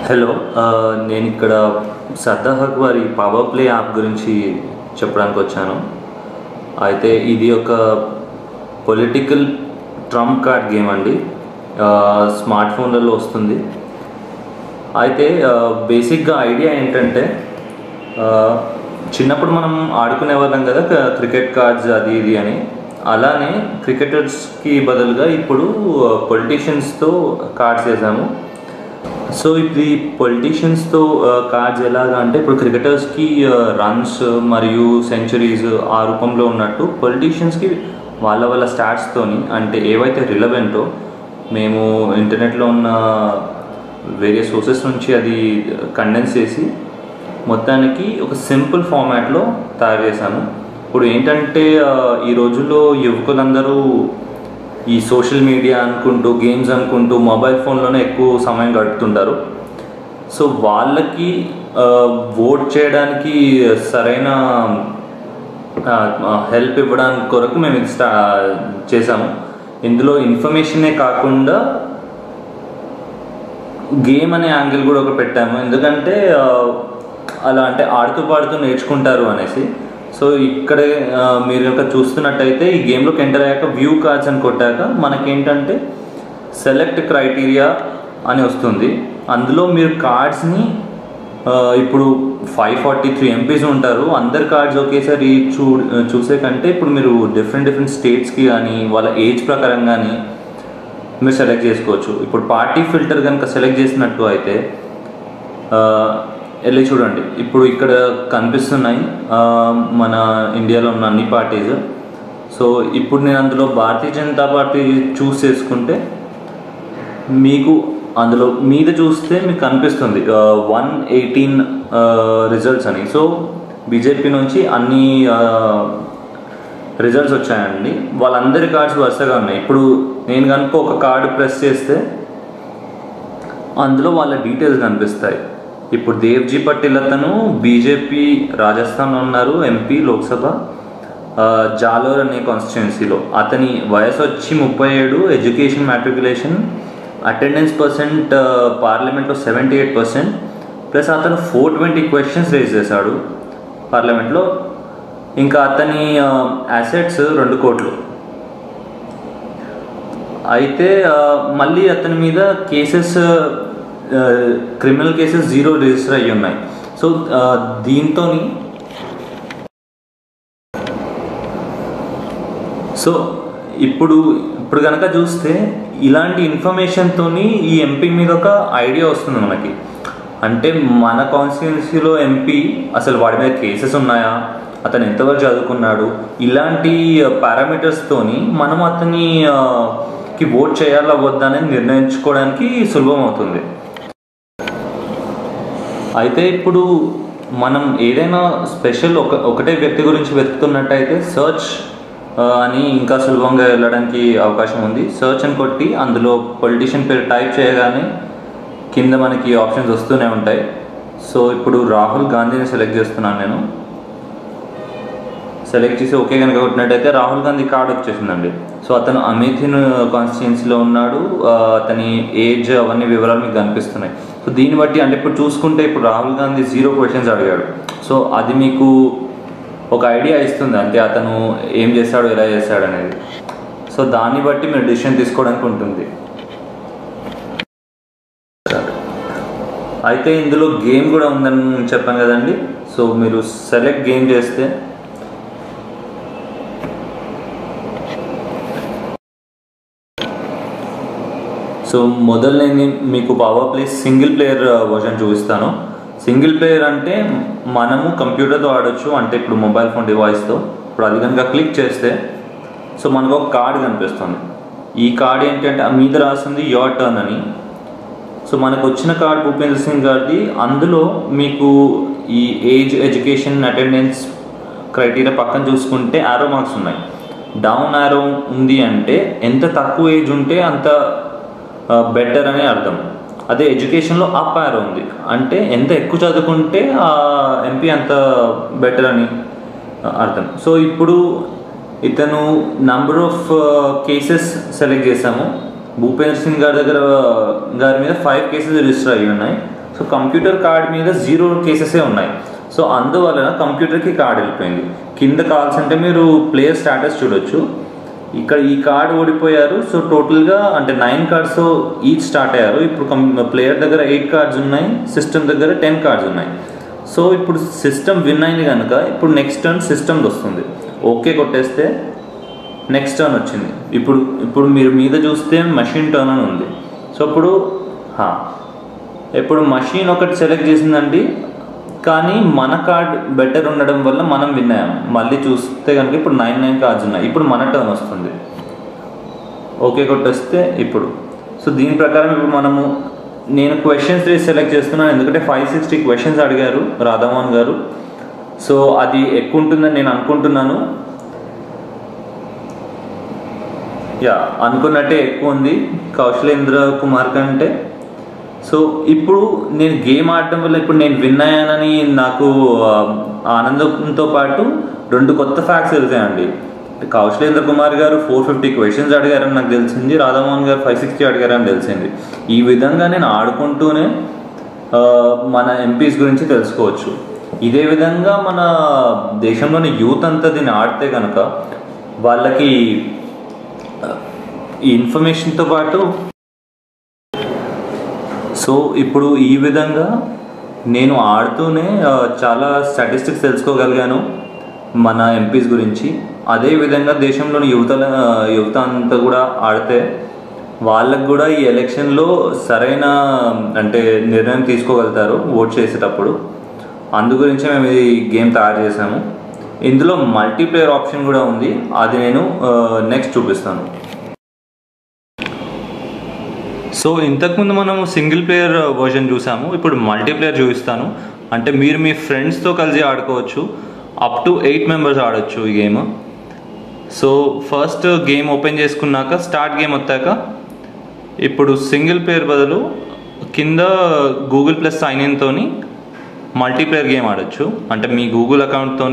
Hello నేను ఇక్కడ సర్దార్ వారి పవర్ ప్లే యాప్ గురించి చెప్పడానికి వచ్చాను. అయితే ఇది ఒక పొలిటికల్ ట్రంప్ కార్డ్ గేమ్ అండి. స్మార్ట్ ఫోన్లలో వస్తుంది. అయితే బేసిక్గా ఐడియా ఏంటంటే చిన్నప్పుడు మనం ఆడుకునే వాళ్ళం కదా క్రికెట్ కార్డ్స్ అది ఇది అని. అలానే క్రికెటర్స్కి బదులుగా ఇప్పుడు పొలిటీషియన్స్తో కార్డ్స్ వేసాము. సో ఇప్పుడు ఈ పొలిటీషియన్స్తో కార్డ్స్ ఎలాగా అంటే ఇప్పుడు క్రికెటర్స్కి రన్స్ మరియు సెంచరీస్ ఆ రూపంలో ఉన్నట్టు పొలిటీషియన్స్కి వాళ్ళ స్టాట్స్తోని అంటే ఏవైతే రిలవెంటో మేము ఇంటర్నెట్లో ఉన్న వేరియస్ సోర్సెస్ నుంచి అది కండెన్స్ చేసి మొత్తానికి ఒక సింపుల్ ఫార్మాట్లో తయారు చేశాము. ఇప్పుడు ఏంటంటే ఈ రోజుల్లో యువకులందరూ ఈ సోషల్ మీడియా అనుకుంటూ గేమ్స్ అనుకుంటూ మొబైల్ ఫోన్లోనే ఎక్కువ సమయం గడుపుతుంటారు. సో వాళ్ళకి ఓట్ చేయడానికి సరైన హెల్ప్ ఇవ్వడానికి కొరకు మేము ఇది చేసాము. ఇందులో ఇన్ఫర్మేషనే కాకుండా గేమ్ అనే యాంగిల్ కూడా ఒక పెట్టాము. ఎందుకంటే అలా అంటే ఆడుతూ పాడుతూ నేర్చుకుంటారు అనేసి. సో ఇక్కడే మీరు కనుక చూస్తున్నట్టయితే ఈ గేమ్లోకి ఎంటర్ అయ్యాక వ్యూ కార్డ్స్ అని కొట్టాక మనకేంటంటే సెలెక్ట్ క్రైటీరియా అని వస్తుంది. అందులో మీరు కార్డ్స్ని ఇప్పుడు 543 MPs ఉంటారు. అందరి కార్డ్స్ ఒకేసారి చూసే కంటే ఇప్పుడు మీరు డిఫరెంట్ స్టేట్స్కి కానీ వాళ్ళ ఏజ్ ప్రకారం కానీ మీరు సెలెక్ట్ చేసుకోవచ్చు. ఇప్పుడు పార్టీ ఫిల్టర్ కనుక సెలెక్ట్ చేసినట్టు అయితే వెళ్ళి చూడండి. ఇప్పుడు ఇక్కడ కనిపిస్తున్నాయి మన ఇండియాలో ఉన్న అన్ని పార్టీస్. సో ఇప్పుడు నేను అందులో భారతీయ జనతా పార్టీ చూస్ చేసుకుంటే మీకు అందులో మీద చూస్తే మీకు కనిపిస్తుంది 118 రిజల్ట్స్ అని. సో బీజేపీ నుంచి అన్ని రిజల్ట్స్ వచ్చాయండి. వాళ్ళందరి కార్డ్స్ వరుసగా ఉన్నాయి. ఇప్పుడు నేను కనుక ఒక కార్డు ప్రెస్ చేస్తే అందులో వాళ్ళ డీటెయిల్స్ కనిపిస్తాయి. ఇప్పుడు దేవ్జీ పటేల్ అతను బీజేపీ రాజస్థాన్లో ఉన్నారు, ఎంపీ లోక్సభ జాలోర్ అనే కాన్స్టిట్యున్సీలో. అతని వయసు వచ్చి 37, ఎడ్యుకేషన్ మ్యాట్రికులేషన్, అటెండెన్స్ పర్సెంట్ పార్లమెంట్లో 78%, ప్లస్ అతను 420 క్వశ్చన్స్ రేజ్ చేశాడు పార్లమెంట్లో. ఇంకా అతని అసెట్స్ 2 కోట్లు. అయితే మళ్ళీ అతని మీద కేసెస్ క్రిమినల్ కేసెస్ 0 రిజిస్టర్ అయ్యి ఉన్నాయి. సో దీంతో ఇప్పుడు కనుక చూస్తే ఇలాంటి ఇన్ఫర్మేషన్తో ఈ ఎంపీ మీద ఒక ఐడియా వస్తుంది మనకి. అంటే మన కాన్స్టిట్యున్సీలో ఎంపీ అసలు వాడి మీద కేసెస్ ఉన్నాయా, అతను ఎంతవరకు చదువుకున్నాడు, ఇలాంటి పారామీటర్స్తోని మనం అతనికి ఓట్ చేయాలా వద్దా అనేది నిర్ణయించుకోవడానికి సులభం అవుతుంది. అయితే ఇప్పుడు మనం ఏదైనా స్పెషల్ ఒకటే వ్యక్తి గురించి వెతుకుతున్నట్టయితే సర్చ్ అని ఇంకా సులభంగా వెళ్ళడానికి అవకాశం ఉంది. సర్చ్ అని కొట్టి అందులో పొలిటీషియన్ పేరు టైప్ చేయగానే కింద మనకి ఆప్షన్స్ వస్తూనే ఉంటాయి. సో ఇప్పుడు రాహుల్ గాంధీని సెలెక్ట్ చేస్తున్నాను నేను. సెలెక్ట్ చేసి ఓకే కనుక కొట్టినట్టయితే రాహుల్ గాంధీ కార్డు వచ్చేసిందండి. సో అతను అమేథిన్ కాన్స్టిట్యున్సీలో ఉన్నాడు. అతని ఏజ్ అవన్నీ వివరాలు మీకు కనిపిస్తున్నాయి. సో దీన్ని బట్టి అంటే ఇప్పుడు చూసుకుంటే ఇప్పుడు రాహుల్ గాంధీ 0 క్వశ్చన్స్ అడిగాడు. సో అది మీకు ఒక ఐడియా ఇస్తుంది అంటే అతను ఏం చేస్తాడు, ఎలా చేస్తాడు అనేది. సో దాన్ని బట్టి మీరు డిసిషన్ తీసుకోవడానికి ఉంటుంది. అయితే ఇందులో గేమ్ కూడా ఉందని చెప్పాను కదండి. సో మీరు సెలెక్ట్ గేమ్ చేస్తే సో మొదలు నేను మీకు power play single player version చూపిస్తాను. సింగిల్ ప్లేయర్ అంటే మనము కంప్యూటర్తో ఆడొచ్చు, అంటే ఇప్పుడు మొబైల్ ఫోన్ డివైస్తో. ఇప్పుడు అది కనుక క్లిక్ చేస్తే సో మనకు ఒక కార్డు కనిపిస్తుంది. ఈ కార్డు ఏంటంటే మీద రాసింది యువర్ టర్న్ అని. సో మనకు వచ్చిన కార్డు భూపేంద్ర సింగ్ గారిది. అందులో మీకు ఈ ఏజ్, ఎడ్యుకేషన్, అటెండెన్స్ క్రైటీరియా పక్కన చూసుకుంటే యారో మార్క్స్ ఉన్నాయి. డౌన్ యారో ఉంది అంటే ఎంత తక్కువ ఏజ్ ఉంటే అంత బెటర్ అని అర్థం. అదే ఎడ్యుకేషన్లో అప్ యారో ఉంది అంటే ఎంత ఎక్కువ చదువుకుంటే ఆ ఎంపీ అంత బెటర్ అని అర్థం. సో ఇప్పుడు ఇతను నంబర్ ఆఫ్ కేసెస్ సెలెక్ట్ చేసాము. భూపేంద్ర సింగ్ గారి మీద 5 కేసెస్ రిజిస్టర్ అయ్యి ఉన్నాయి. సో కంప్యూటర్ కార్డ్ మీద 0 కేసెసే ఉన్నాయి. సో అందువలన కంప్యూటర్కి కార్డ్ వెళ్ళిపోయింది. కింద కావాల్సింటే మీరు ప్లేయర్ స్టాటస్ చూడొచ్చు. ఇక్కడ ఈ కార్డ్ ఓడిపోయారు. సో టోటల్గా అంటే 9 కార్డ్స్ ఈచ్ స్టార్ట్ అయ్యారు. ఇప్పుడు ప్లేయర్ దగ్గర 8 కార్డ్స్ ఉన్నాయి, సిస్టమ్ దగ్గర 10 కార్డ్స్ ఉన్నాయి. సో ఇప్పుడు సిస్టమ్ విన్ అయింది కనుక ఇప్పుడు నెక్స్ట్ టర్న్ సిస్టమ్ది వస్తుంది. ఓకే కొట్టేస్తే నెక్స్ట్ టర్న్ వచ్చింది. ఇప్పుడు మీరు మీద చూస్తే మషిన్ టర్న్ అని ఉంది. సో ఇప్పుడు మషిన్ ఒకటి సెలెక్ట్ చేసిందండి, కానీ మన కార్డ్ బెటర్ ఉండడం వల్ల మనం విన్ అయ్యాం. మళ్ళీ చూస్తే కనుక ఇప్పుడు 9 కార్డ్స్ ఉన్నాయి. ఇప్పుడు మన టర్న్ వస్తుంది. ఓకే కొట్టేస్తే ఇప్పుడు సో దీని ప్రకారం ఇప్పుడు నేను క్వశ్చన్స్ సెలెక్ట్ చేస్తున్నాను, ఎందుకంటే 560 క్వశ్చన్స్ అడిగారు రాధామోహన్ గారు. సో అది ఎక్కువ ఉంటుందని నేను అనుకుంటున్నాను. అనుకున్నట్టే ఎక్కువ ఉంది కౌశలేంద్ర కుమార్ కంటే. సో ఇప్పుడు నేను గేమ్ ఆడటం వల్ల ఇప్పుడు నేను విన్ అయ్యానని నాకు ఆనందంతో పాటు 2 కొత్త ఫ్యాక్ట్స్ తెలిసాయండి. కౌశలేంద్ర కుమార్ గారు 450 క్వశ్చన్స్ అడిగారని నాకు తెలిసింది, రాధామోహన్ గారు 560 అడిగారని తెలిసింది. ఈ విధంగా నేను ఆడుకుంటూనే మన ఎంపీస్ గురించి తెలుసుకోవచ్చు. ఇదే విధంగా మన దేశంలోని యూత్ అంతా దీన్ని ఆడితే కనుక వాళ్ళకి ఈ ఇన్ఫర్మేషన్తో పాటు సో ఇప్పుడు ఈ విధంగా నేను ఆడుతూనే చాలా స్టాటిస్టిక్స్ తెలుసుకోగలిగాను మన ఎంపీస్ గురించి. అదేవిధంగా దేశంలోని యువత అంతా కూడా ఆడితే వాళ్ళకు కూడా ఈ ఎలక్షన్లో సరైన అంటే నిర్ణయం తీసుకోగలుగుతారు ఓట్ చేసేటప్పుడు. అందు గురించే మేము ఈ గేమ్ తయారు చేసాము. ఇందులో మల్టీప్లేయర్ ఆప్షన్ కూడా ఉంది, అది నేను నెక్స్ట్ చూపిస్తాను. సో ఇంతకుముందు మనం సింగిల్ ప్లేయర్ వర్జన్ చూసాము, ఇప్పుడు మల్టీప్లేయర్ చూపిస్తాను. అంటే మీరు మీ ఫ్రెండ్స్తో కలిసి ఆడుకోవచ్చు, అప్ టు 8 మెంబర్స్ ఆడొచ్చు ఈ game. So first game open చేసుకున్నాక స్టార్ట్ గేమ్ వచ్చాక ఇప్పుడు సింగిల్ ప్లేయర్ బదులు కింద గూగుల్ ప్లస్ సైన్ ఇన్తో మల్టీప్లేయర్ గేమ్ ఆడొచ్చు. అంటే మీ గూగుల్ అకౌంట్తో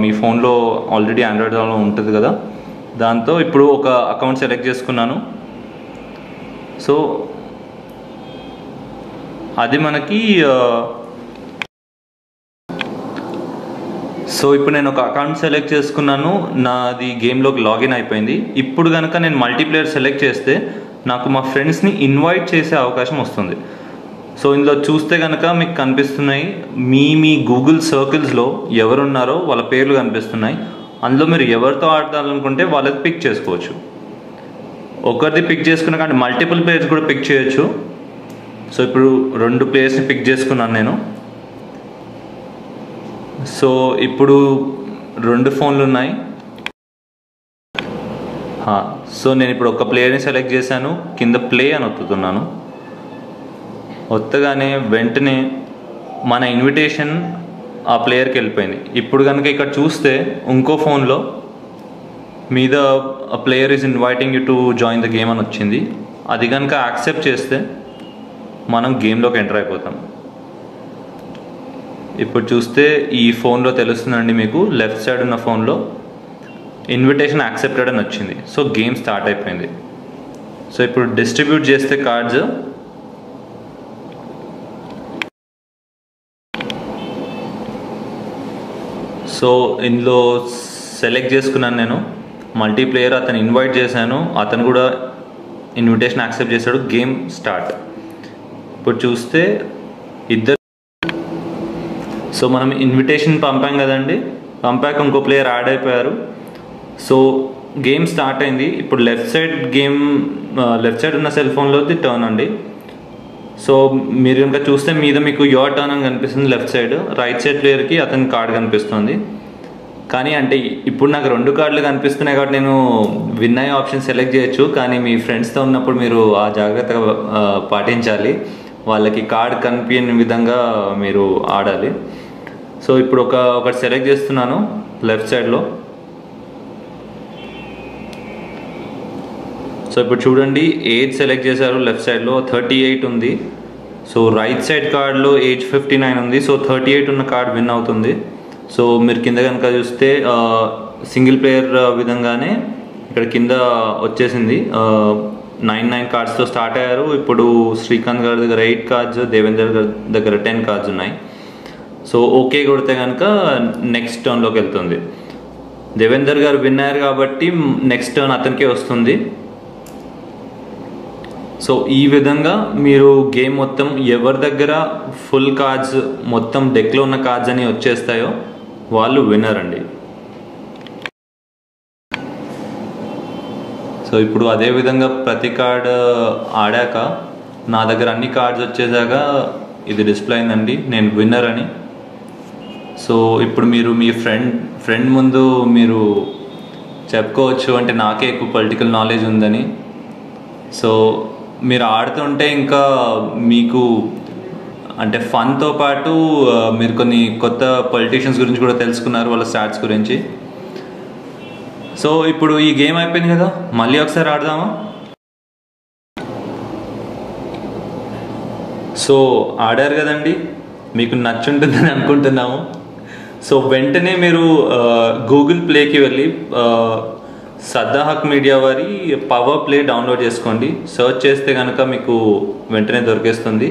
మీ ఫోన్లో ఆల్రెడీ ఆండ్రాయిడ్లో ఉంటుంది కదా, దాంతో ఇప్పుడు ఒక అకౌంట్ సెలెక్ట్ చేసుకున్నాను. సో అది మనకి సో ఇప్పుడు నేను ఒక అకౌంట్ సెలెక్ట్ చేసుకున్నాను, నాది గేమ్లోకి లాగిన్ అయిపోయింది. ఇప్పుడు కనుక నేను మల్టీప్లేయర్ సెలెక్ట్ చేస్తే నాకు మా ఫ్రెండ్స్ని ఇన్వైట్ చేసే అవకాశం వస్తుంది. సో ఇందులో చూస్తే కనుక మీకు కనిపిస్తున్నాయి మీ గూగుల్ సర్కిల్స్లో ఎవరున్నారో వాళ్ళ పేర్లు కనిపిస్తున్నాయి. అందులో మీరు ఎవరితో ఆడాలనుకుంటే వాళ్ళకి పిక్ చేసుకోవచ్చు. ఒకరిది పిక్ చేసుకున్నా కానీ మల్టిపుల్ ప్లేయర్స్ కూడా పిక్ చేయొచ్చు. సో ఇప్పుడు 2 ప్లేయర్స్ని పిక్ చేసుకున్నాను నేను. సో ఇప్పుడు 2 ఫోన్లు ఉన్నాయి. సో నేను ఇప్పుడు ఒక ప్లేయర్ని సెలెక్ట్ చేశాను, కింద ప్లే అని ఒత్తుతున్నాను. ఒత్తగానే వెంటనే మన ఇన్విటేషన్ ఆ ప్లేయర్కి వెళ్ళిపోయింది. ఇప్పుడు కనుక ఇక్కడ చూస్తే ఇంకో ఫోన్లో మీద player is inviting you to join the game అని వచ్చింది. అది కనుక యాక్సెప్ట్ చేస్తే మనం గేమ్లోకి ఎంటర్ అయిపోతాం. ఇప్పుడు చూస్తే ఈ ఫోన్లో తెలుస్తుందండి మీకు, లెఫ్ట్ సైడ్ ఉన్న ఫోన్లో ఇన్విటేషన్ యాక్సెప్టెడ్ అని వచ్చింది. సో గేమ్ స్టార్ట్ అయిపోయింది. సో ఇప్పుడు డిస్ట్రిబ్యూట్ చేస్తే కార్డ్స్ సో ఇందులో సెలెక్ట్ చేసుకున్నాను నేను మల్టీప్లేయర్, అతను ఇన్వైట్ చేశాను, అతను కూడా ఇన్విటేషన్ యాక్సెప్ట్ చేశాడు. Game start. ఇప్పుడు చూస్తే ఇద్దరు సో మనం ఇన్విటేషన్ పంపాం కదండి, పంపాక ఇంకో ప్లేయర్ యాడ్ అయిపోయారు. సో గేమ్ స్టార్ట్ అయింది. ఇప్పుడు లెఫ్ట్ సైడ్ ఉన్న సెల్ ఫోన్లోది టర్న్ అండి. సో మీరు కనుక చూస్తే మీద మీకు యువర్ టర్న్ అని కనిపిస్తుంది లెఫ్ట్ సైడ్, రైట్ సైడ్ ప్లేయర్కి అతని కార్డ్ కనిపిస్తుంది. కానీ అంటే ఇప్పుడు నాకు 2 కార్డులు కనిపిస్తున్నాయి కాబట్టి నేను విన్ అయ్యే ఆప్షన్ సెలెక్ట్ చేయొచ్చు. కానీ మీ ఫ్రెండ్స్తో ఉన్నప్పుడు మీరు ఆ జాగ్రత్తగా పాటించాలి, వాళ్ళకి కార్డ్ కనిపించని విధంగా మీరు ఆడాలి. సో ఇప్పుడు ఒకటి సెలెక్ట్ చేస్తున్నాను లెఫ్ట్ సైడ్లో. సో ఇప్పుడు చూడండి ఏజ్ సెలెక్ట్ చేశారు లెఫ్ట్ సైడ్లో 38 ఉంది. సో రైట్ సైడ్ కార్డ్లో ఏజ్ 59 ఉంది. సో 38 ఉన్న కార్డ్ విన్ అవుతుంది. సో మీరు కింద కనుక చూస్తే సింగిల్ ప్లేయర్ విధంగానే ఇక్కడ కింద వచ్చేసింది 9 కార్డ్స్తో స్టార్ట్ అయ్యారు. ఇప్పుడు శ్రీకాంత్ గారి దగ్గర 8 కార్డ్స్, దేవేందర్ గారి దగ్గర 10 కార్డ్స్ ఉన్నాయి. సో ఓకే కొడితే కనుక నెక్స్ట్ టర్న్లోకి వెళ్తుంది. దేవేందర్ గారు విన్ అయ్యారు కాబట్టి నెక్స్ట్ టర్న్ అతనికే వస్తుంది. సో ఈ విధంగా మీరు గేమ్ మొత్తం ఎవరి దగ్గర ఫుల్ కార్డ్స్ మొత్తం డెక్లో ఉన్న కార్డ్స్ అని వచ్చేస్తాయో వాళ్ళు విన్నర్ అండి. సో ఇప్పుడు అదేవిధంగా ప్రతి కార్డ్ ఆడాక నా దగ్గర అన్ని కార్డ్స్ వచ్చేసాక ఇది డిస్ప్లే అయిందండి, నేను విన్నర్ అని. సో ఇప్పుడు మీరు మీ ఫ్రెండ్ ముందు మీరు చెప్పుకోవచ్చు, అంటే నాకే ఎక్కువ పొలిటికల్ నాలెడ్జ్ ఉందని. సో మీరు ఆడుతుంటే ఇంకా మీకు అంటే ఫన్తో పాటు మీరు కొన్ని కొత్త పొలిటీషియన్స్ గురించి కూడా తెలుసుకున్నారు, వాళ్ళ స్టాట్స్ గురించి. సో ఇప్పుడు ఈ గేమ్ అయిపోయింది కదా, మళ్ళీ ఒకసారి ఆడదామా? సో ఆడారు కదండి, మీకు నచ్చుంటుందని అనుకుంటున్నాము. సో వెంటనే మీరు గూగుల్ ప్లేకి వెళ్ళి సద్దా హక్ మీడియా వారి పవర్ ప్లే డౌన్లోడ్ చేసుకోండి. సర్చ్ చేస్తే కనుక మీకు వెంటనే దొరికేస్తుంది.